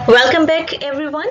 Welcome back, everyone.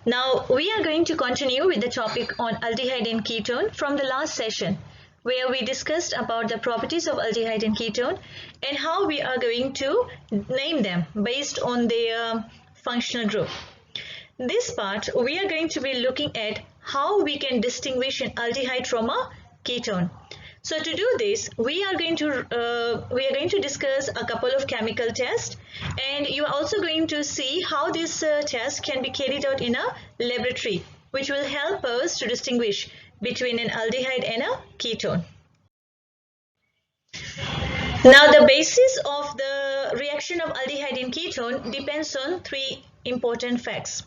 Now, we are going to continue with the topic on aldehyde and ketone from the last session, where we discussed about the properties of aldehyde and ketone and how we are going to name them based on their functional group. This part, we are going to be looking at how we can distinguish an aldehyde from a ketone. So to do this, we are going to discuss a couple of chemical tests, and you are also going to see how this test can be carried out in a laboratory, which will help us to distinguish between an aldehyde and a ketone. Now, the basis of the reaction of aldehyde and ketone depends on three important facts.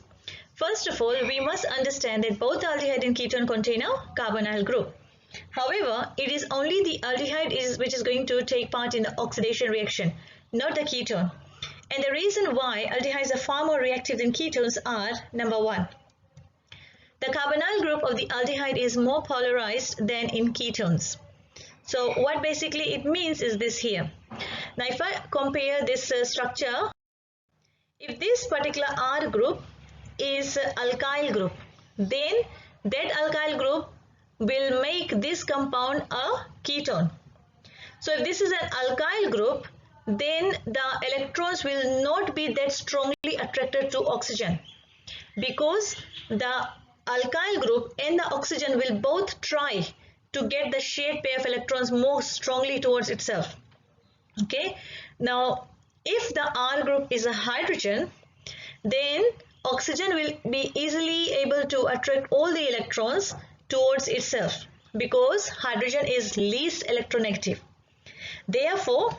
First of all, we must understand that both aldehyde and ketone contain a carbonyl group. However, it is only the aldehyde which is going to take part in the oxidation reaction, not the ketone. And the reason why aldehydes are far more reactive than ketones are, number one, the carbonyl group of the aldehyde is more polarized than in ketones. So what basically it means is this here. Now if I compare this structure, if this particular R group is alkyl group, then that alkyl group will make this compound a ketone. So if this is an alkyl group, then the electrons will not be that strongly attracted to oxygen, because the alkyl group and the oxygen will both try to get the shared pair of electrons more strongly towards itself. Okay, now if the R group is a hydrogen, then oxygen will be easily able to attract all the electrons towards itself, because hydrogen is least electronegative. Therefore,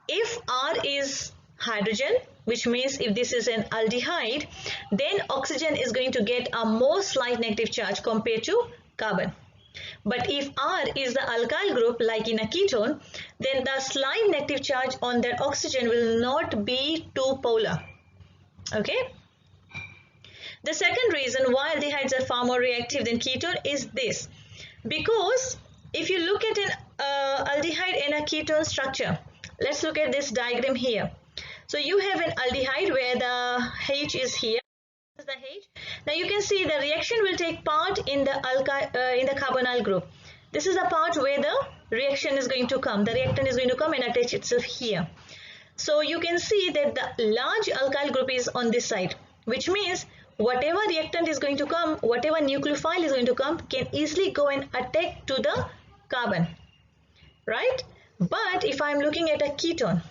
if R is hydrogen, which means if this is an aldehyde, then oxygen is going to get a more slight negative charge compared to carbon. But if R is the alkyl group, like in a ketone, then the slight negative charge on that oxygen will not be too polar. Okay? The second reason why aldehydes are far more reactive than ketone is this. Because if you look at an aldehyde and a ketone structure, let's look at this diagram here. So you have an aldehyde where the H is here. This is the H. Now you can see the reaction will take part in the carbonyl group. This is the part where the reaction is going to come. The reactant is going to come and attach itself here. So you can see that the large alkyl group is on this side, which means whatever reactant is going to come, whatever nucleophile is going to come, can easily go and attack to the carbon, right? But if I'm looking at a ketone,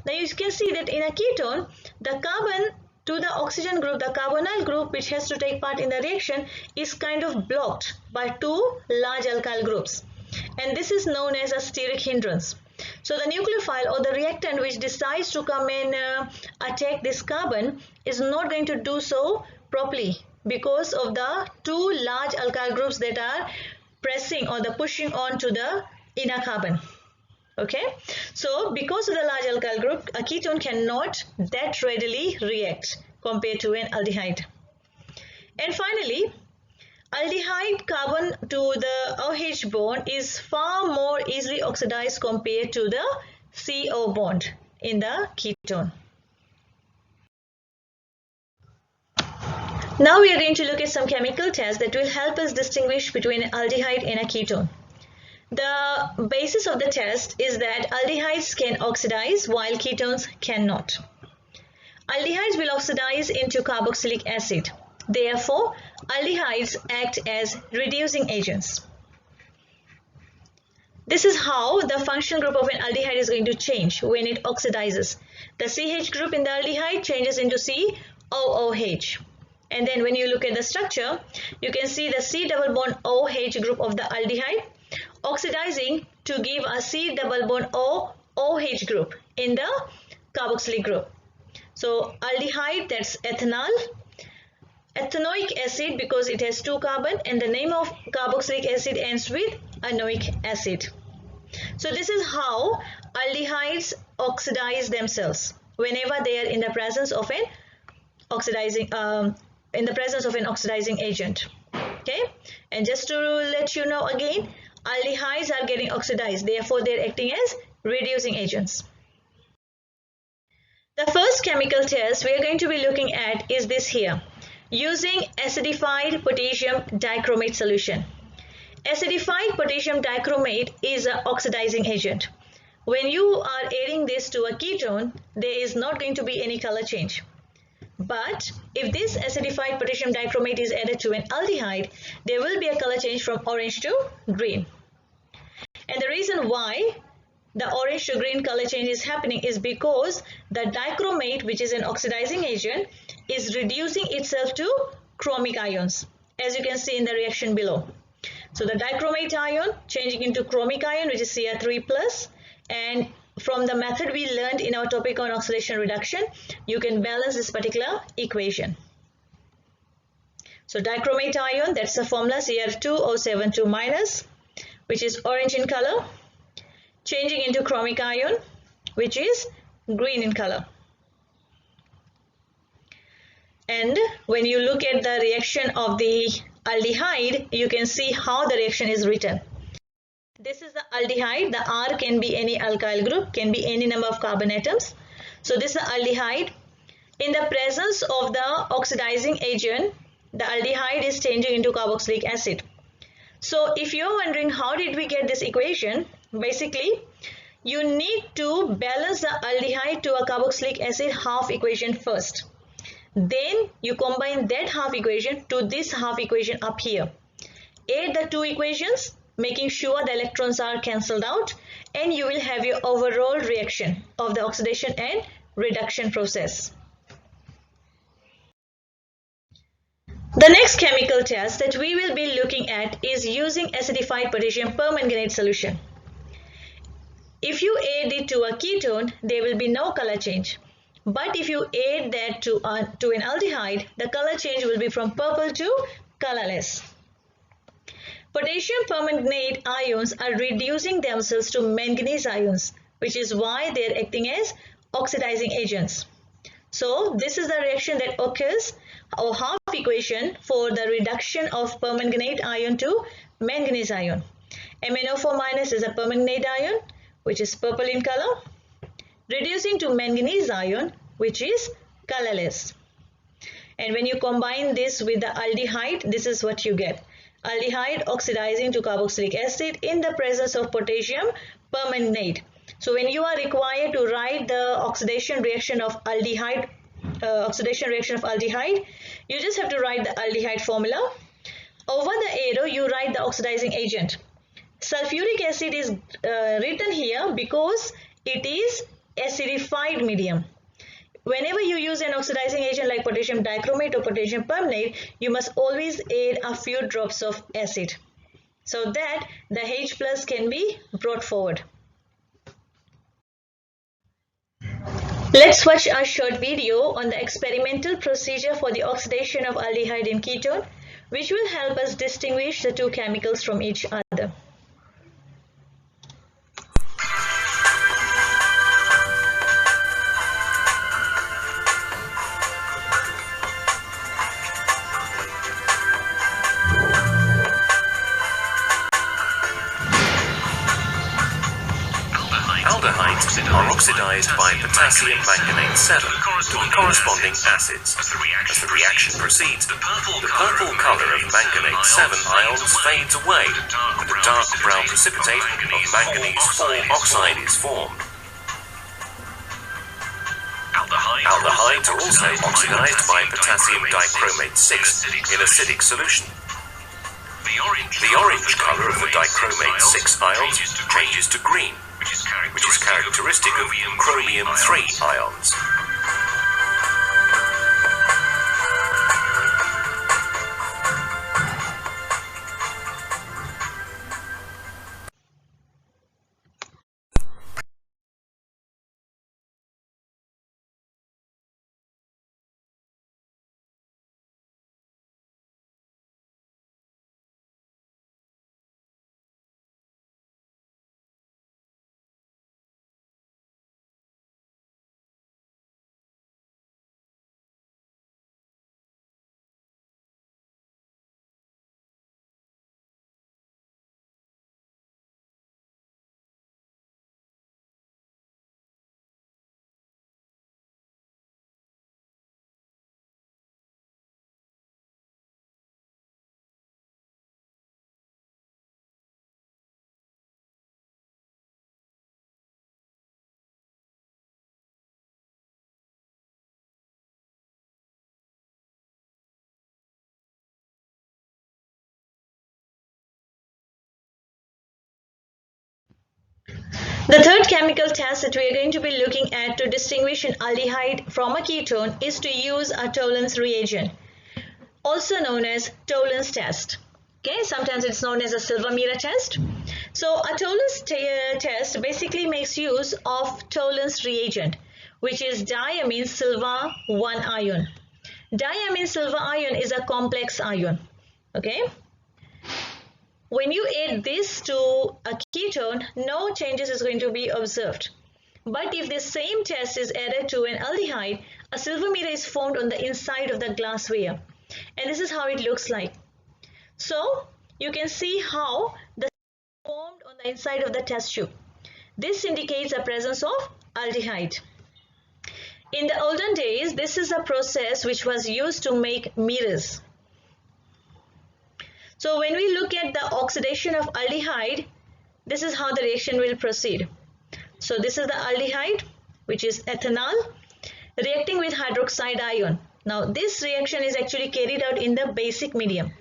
now you can see that in a ketone, the carbon to the oxygen group, the carbonyl group which has to take part in the reaction, is kind of blocked by two large alkyl groups, and this is known as a steric hindrance. So the nucleophile or the reactant which decides to come and attack this carbon is not going to do so properly, because of the two large alkyl groups that are pressing or the pushing on to the inner carbon. Okay, so because of the large alkyl group, a ketone cannot that readily react compared to an aldehyde. And finally, aldehyde carbon to the OH bond is far more easily oxidized compared to the CO bond in the ketone. Now we are going to look at some chemical tests that will help us distinguish between an aldehyde and a ketone. The basis of the test is that aldehydes can oxidize while ketones cannot. Aldehydes will oxidize into carboxylic acid. Therefore, aldehydes act as reducing agents. This is how the functional group of an aldehyde is going to change when it oxidizes. The CH group in the aldehyde changes into COOH. And then when you look at the structure, you can see the C double bond OH group of the aldehyde oxidizing to give a C double bond OH group in the carboxylic group. So aldehyde, that's ethanol, ethanoic acid because it has two carbon, and the name of carboxylic acid ends with anoic acid. So this is how aldehydes oxidize themselves whenever they are in the presence of an oxidizing agent. Okay, and just to let you know again, aldehydes are getting oxidized, therefore they're acting as reducing agents. The The first chemical test we are going to be looking at is this here, using acidified potassium dichromate solution. Acidified potassium dichromate is an oxidizing agent. When you are adding this to a ketone, there is not going to be any color change. But if this acidified potassium dichromate is added to an aldehyde, there will be a color change from orange to green. And the reason why the orange to green color change is happening is because the dichromate, which is an oxidizing agent, is reducing itself to chromic ions, as you can see in the reaction below. So the dichromate ion changing into chromic ion, which is Cr3+, and from the method we learned in our topic on oxidation reduction, you can balance this particular equation. So dichromate ion, that's the formula Cr2O72-, which is orange in color, changing into chromic ion, which is green in color. And when you look at the reaction of the aldehyde, you can see how the reaction is written. This is the aldehyde. The R can be any alkyl group, can be any number of carbon atoms. So this is the aldehyde. In the presence of the oxidizing agent, the aldehyde is changing into carboxylic acid. So if you're wondering how did we get this equation, basically you need to balance the aldehyde to a carboxylic acid half equation first. Then you combine that half equation to this half equation up here. Add the two equations, making sure the electrons are cancelled out, and you will have your overall reaction of the oxidation and reduction process. The next chemical test that we will be looking at is using acidified potassium permanganate solution. If you add it to a ketone, there will be no color change. But if you add that to an aldehyde, the color change will be from purple to colorless. Potassium permanganate ions are reducing themselves to manganese ions, which is why they are acting as oxidizing agents. So this is the reaction that occurs, or half equation for the reduction of permanganate ion to manganese ion. MnO4- is a permanganate ion, which is purple in color, reducing to manganese ion, which is colorless. And when you combine this with the aldehyde, this is what you get. Aldehyde oxidizing to carboxylic acid in the presence of potassium permanganate. So when you are required to write the oxidation reaction of aldehyde, you just have to write the aldehyde formula. Over the arrow, you write the oxidizing agent. Sulfuric acid is written here because it is acidified medium. Whenever you use an oxidizing agent like potassium dichromate or potassium permanganate, you must always add a few drops of acid so that the H+ can be brought forward. Let's watch a short video on the experimental procedure for the oxidation of aldehyde in ketone, which will help us distinguish the two chemicals from each other. Aldehydes are oxidized by potassium manganate 7 to the corresponding acids. As the reaction proceeds, the purple color of manganate 7 ions fades away and a dark brown precipitate of manganese 4 oxide is formed. Aldehydes are also oxidized by potassium dichromate 6 in acidic solution. The orange color of the dichromate 6 ions changes to green, which is characteristic of chromium 3 ions. third chemical test that we are going to be looking at to distinguish an aldehyde from a ketone is to use a Tollens reagent, also known as Tollens test. Okay, sometimes it's known as a silver mirror test. So a Tollens test basically makes use of Tollens reagent, which is diamine silver 1 ion. Diamine silver ion is a complex ion. Okay. When you add this to a ketone, no changes is going to be observed. But if the same test is added to an aldehyde, a silver mirror is formed on the inside of the glassware. And this is how it looks like. So you can see how the formed on the inside of the test tube. This indicates the presence of aldehyde. In the olden days, this is a process which was used to make mirrors. So when we look at the oxidation of aldehyde, this is how the reaction will proceed. So this is the aldehyde, which is ethanol, reacting with hydroxide ion. Now this reaction is actually carried out in the basic medium.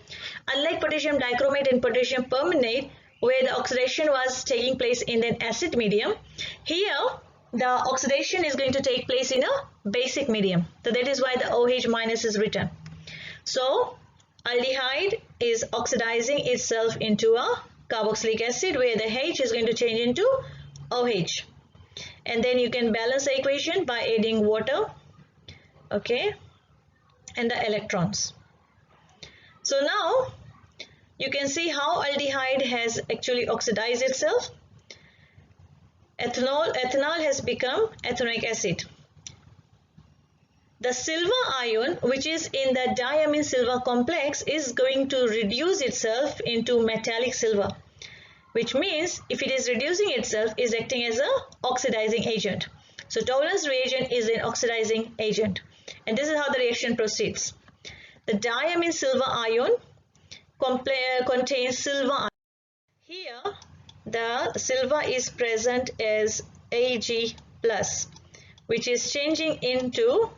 Unlike potassium dichromate and potassium permanganate, where the oxidation was taking place in an acid medium, here the oxidation is going to take place in a basic medium. So that is why the OH minus is written. So aldehyde is oxidizing itself into a carboxylic acid, where the H is going to change into OH. And then you can balance the equation by adding water, okay, and the electrons. So now you can see how aldehyde has actually oxidized itself. Ethanol has become ethanoic acid. The silver ion, which is in the diamine silver complex, is going to reduce itself into metallic silver, which means if it is reducing itself, is acting as an oxidizing agent. So Tollens reagent is an oxidizing agent, and this is how the reaction proceeds. The diamine silver ion contains silver ion. Here the silver is present as Ag+, which is changing into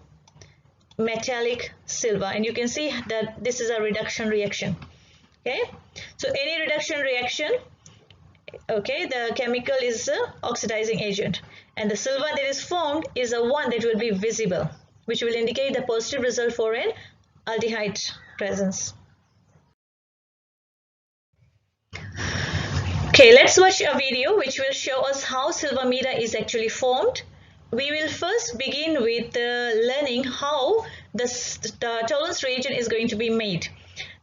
metallic silver, and you can see that this is a reduction reaction. Okay, so any reduction reaction, okay, the chemical is the oxidizing agent, and the silver that is formed is the one that will be visible, which will indicate the positive result for an aldehyde presence. Okay, let's watch a video which will show us how silver mirror is actually formed. We will first begin with learning how the Tollens reagent is going to be made.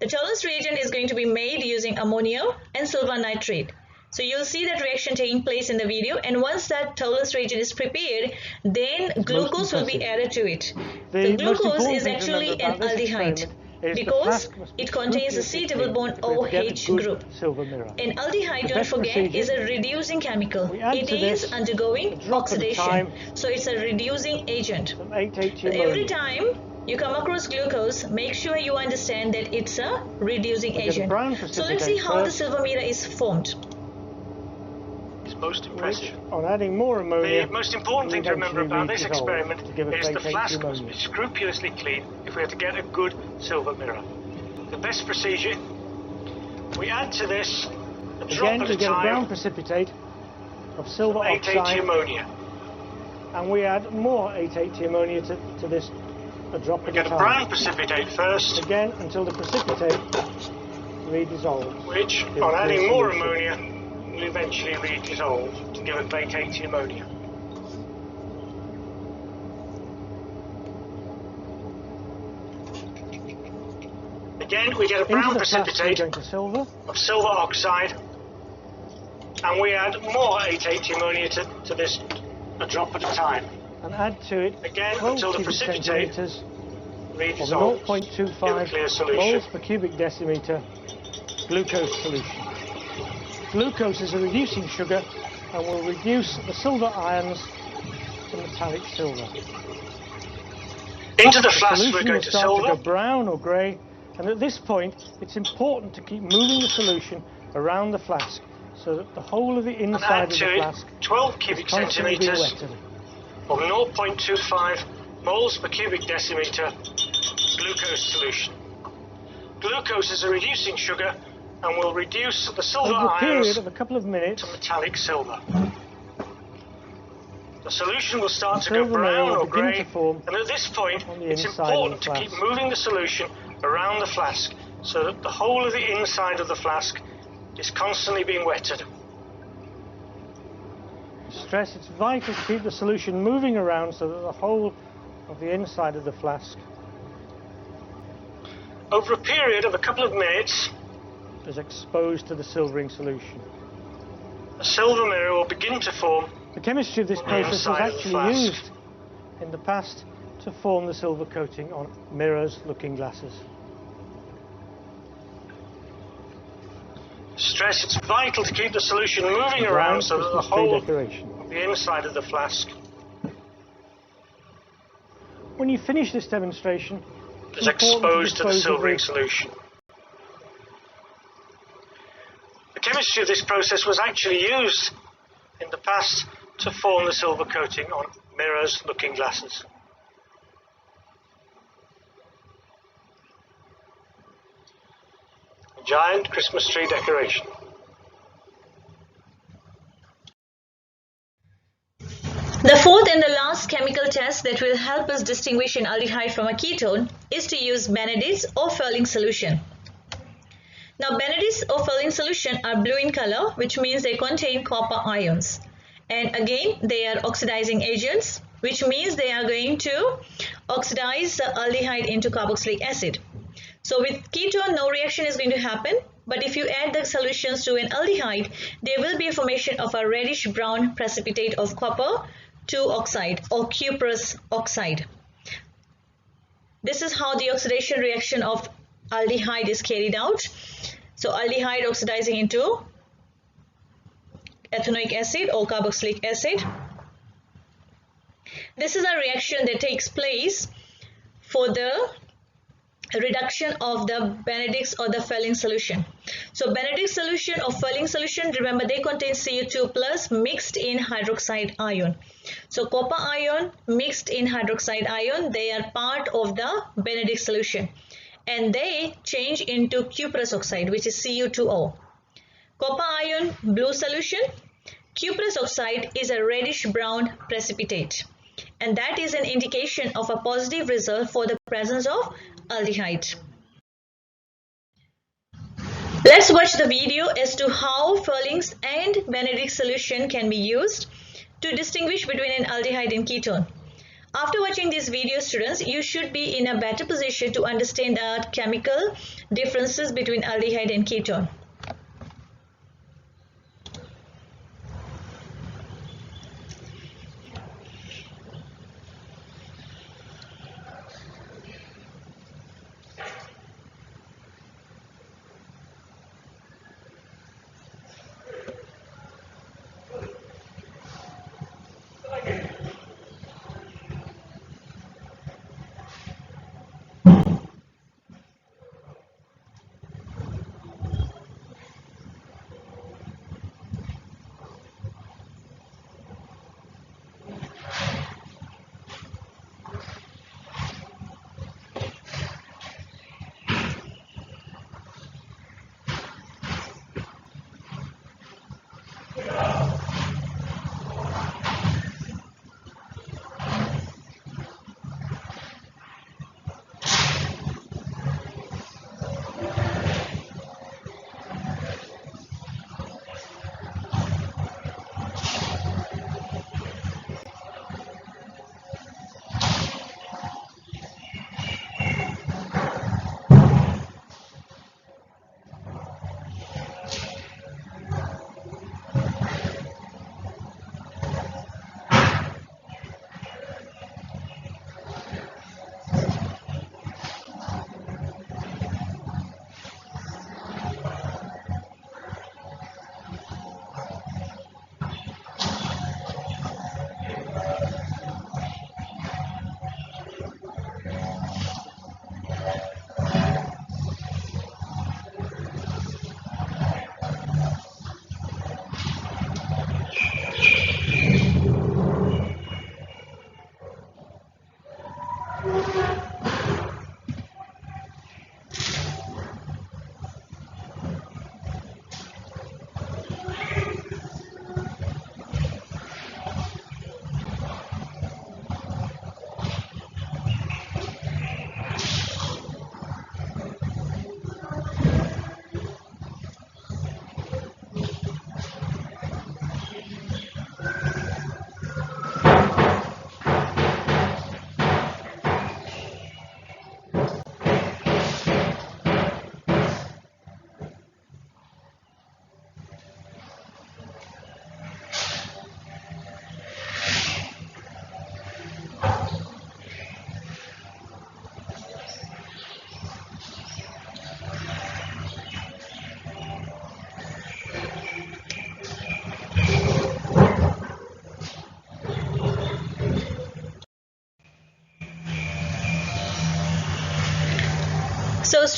The Tollens reagent is going to be made using ammonia and silver nitrate. So you'll see that reaction taking place in the video, and once that Tollens reagent is prepared, then glucose will be added to it. The glucose is actually an aldehyde because it contains a C-double bond OH group. An aldehyde, don't forget, is a reducing chemical. It is undergoing oxidation, so it's a reducing agent. Every time you come across glucose, make sure you understand that it's a reducing agent. So let's see how the silver mirror is formed. Most impressive. On adding more ammonia, the most important thing to remember about this experiment is the flask must be scrupulously clean if we are to get a good silver mirror. The best procedure, we add to this a drop at a get a brown time precipitate of silver oxide, 880 ammonia. and we add more 880 ammonia to this, a drop at a time. We get a brown precipitate first, again until the precipitate redissolves, which on adding more ammonia will eventually redissolve to give us 880 ammonia. Again, we get a brown precipitate of silver oxide, and we add more 880 ammonia to this, a drop at a time. And add to it again until the precipitate redissolves of 0.25 moles per cubic decimeter glucose solution. Glucose is a reducing sugar and will reduce the silver ions to metallic silver. Into the flask we're going to start silver. To go brown or grey, and at this point it's important to keep moving the solution around the flask so that the whole of the inside of the flask 12 cubic centimeters of 0.25 moles per cubic decimeter glucose solution. Glucose is a reducing sugar and will reduce the silver over a period ions of a couple of minutes to metallic silver. The solution will start to go brown or grey, and at this point it's important to keep moving the solution around the flask so that the whole of the inside of the flask is constantly being wetted. Stress it's vital to keep the solution moving around so that the whole of the inside of the flask over a period of a couple of minutes is exposed to the silvering solution. A silver mirror will begin to form. The chemistry of this process was actually used in the past to form the silver coating on mirrors, looking glasses. Stress it's vital to keep the solution moving around so that the whole of the inside of the flask. When you finish this demonstration, is exposed to the silvering solution. The chemistry of this process was actually used in the past to form the silver coating on mirrors, looking glasses. A giant Christmas tree decoration. The fourth and the last chemical test that will help us distinguish an aldehyde from a ketone is to use Benedicts or Furling solution. Now Benedicts or Furling solution are blue in color, which means they contain copper ions. And again, they are oxidizing agents, which means they are going to oxidize the aldehyde into carboxylic acid. So with ketone, no reaction is going to happen. But if you add the solutions to an aldehyde, there will be a formation of a reddish brown precipitate of copper 2 oxide or cuprous oxide. This is how the oxidation reaction of aldehyde is carried out. So aldehyde oxidizing into ethanoic acid or carboxylic acid. This is a reaction that takes place for the reduction of the Benedicts or the Furling solution. So Benedict solution or Furling solution, remember they contain Cu2 plus mixed in hydroxide ion. So copper ion mixed in hydroxide ion, they are part of the Benedict solution and they change into cuprous oxide, which is Cu2O. Copper ion blue solution, cuprous oxide is a reddish brown precipitate, and that is an indication of a positive result for the presence of aldehyde. Let's watch the video as to how Furling's and Benedict solution can be used to distinguish between an aldehyde and ketone. After watching this video, students, you should be in a better position to understand the chemical differences between aldehyde and ketone.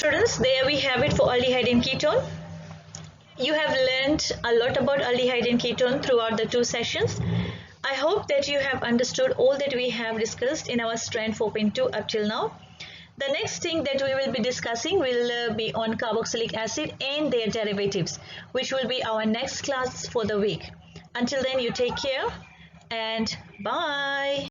Students, there we have it for aldehyde and ketone. You have learned a lot about aldehyde and ketone throughout the 2 sessions. I hope that you have understood all that we have discussed in our Strand 4.2 up till now. The next thing that we will be discussing will be on carboxylic acid and their derivatives, which will be our next class for the week. Until then, you take care and bye.